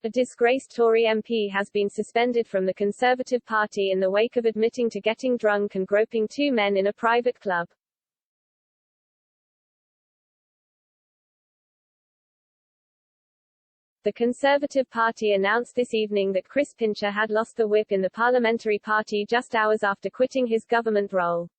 A disgraced Tory MP has been suspended from the Conservative Party in the wake of admitting to getting drunk and groping two men in a private club. The Conservative Party announced this evening that Chris Pincher had lost the whip in the parliamentary party just hours after quitting his government role.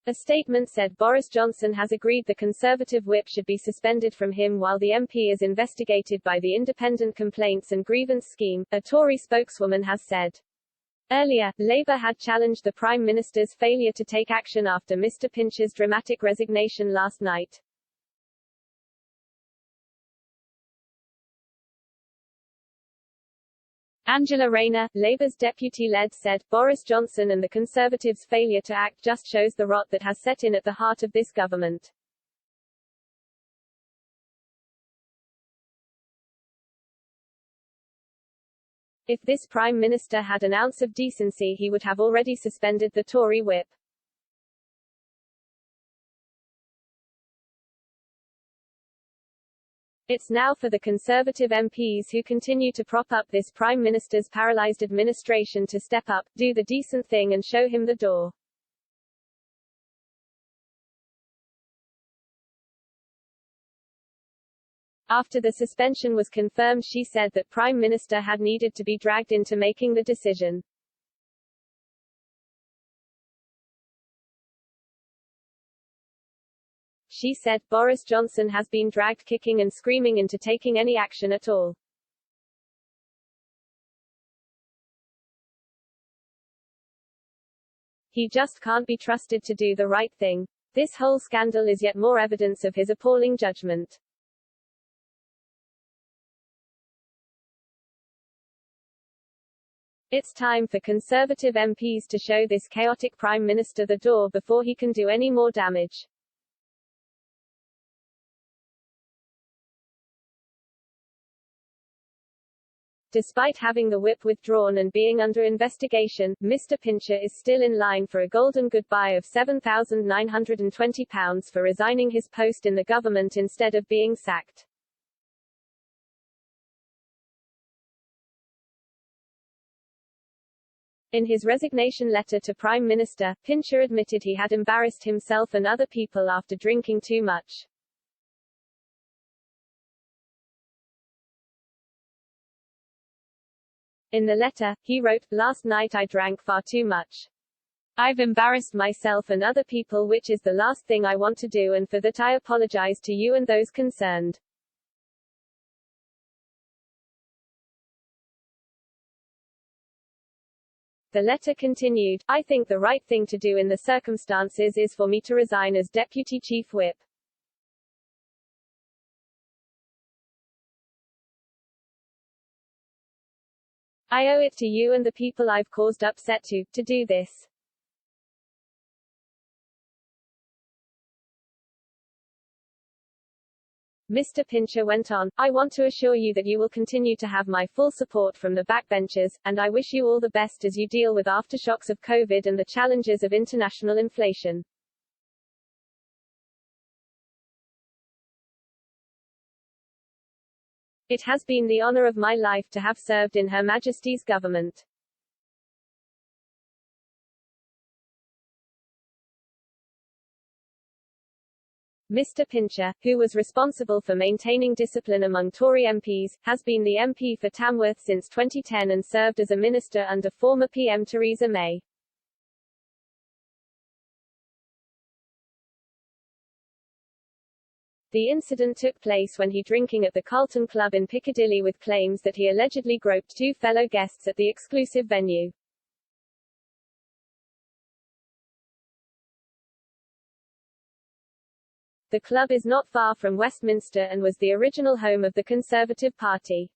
A statement said Boris Johnson has agreed the Conservative whip should be suspended from him while the MP is investigated by the Independent Complaints and Grievance Scheme, a Tory spokeswoman has said. Earlier, Labour had challenged the Prime Minister's failure to take action after Mr Pincher's dramatic resignation last night. Angela Rayner, Labour's deputy-led, said, Boris Johnson and the Conservatives' failure to act just shows the rot that has set in at the heart of this government. If this Prime Minister had an ounce of decency he would have already suspended the Tory whip. It's now for the Conservative MPs who continue to prop up this Prime Minister's paralysed administration to step up, do the decent thing and show him the door. After the suspension was confirmed, she said that Prime Minister had needed to be dragged into making the decision. She said, Boris Johnson has been dragged kicking and screaming into taking any action at all. He just can't be trusted to do the right thing. This whole scandal is yet more evidence of his appalling judgment. It's time for Conservative MPs to show this chaotic Prime Minister the door before he can do any more damage. Despite having the whip withdrawn and being under investigation, Mr Pincher is still in line for a golden goodbye of £7,920 for resigning his post in the government instead of being sacked. In his resignation letter to Prime Minister, Pincher admitted he had embarrassed himself and other people after drinking too much. In the letter, he wrote, "Last night I drank far too much. I've embarrassed myself and other people, which is the last thing I want to do, and for that I apologize to you and those concerned." The letter continued, "I think the right thing to do in the circumstances is for me to resign as Deputy Chief Whip. I owe it to you and the people I've caused upset to do this." Mr Pincher went on, "I want to assure you that you will continue to have my full support from the backbenchers, and I wish you all the best as you deal with aftershocks of COVID and the challenges of international inflation. It has been the honor of my life to have served in Her Majesty's government." Mr Pincher, who was responsible for maintaining discipline among Tory MPs, has been the MP for Tamworth since 2010 and served as a minister under former PM Theresa May. The incident took place when he drinking at the Carlton Club in Piccadilly with claims that he allegedly groped two fellow guests at the exclusive venue. The club is not far from Westminster and was the original home of the Conservative Party.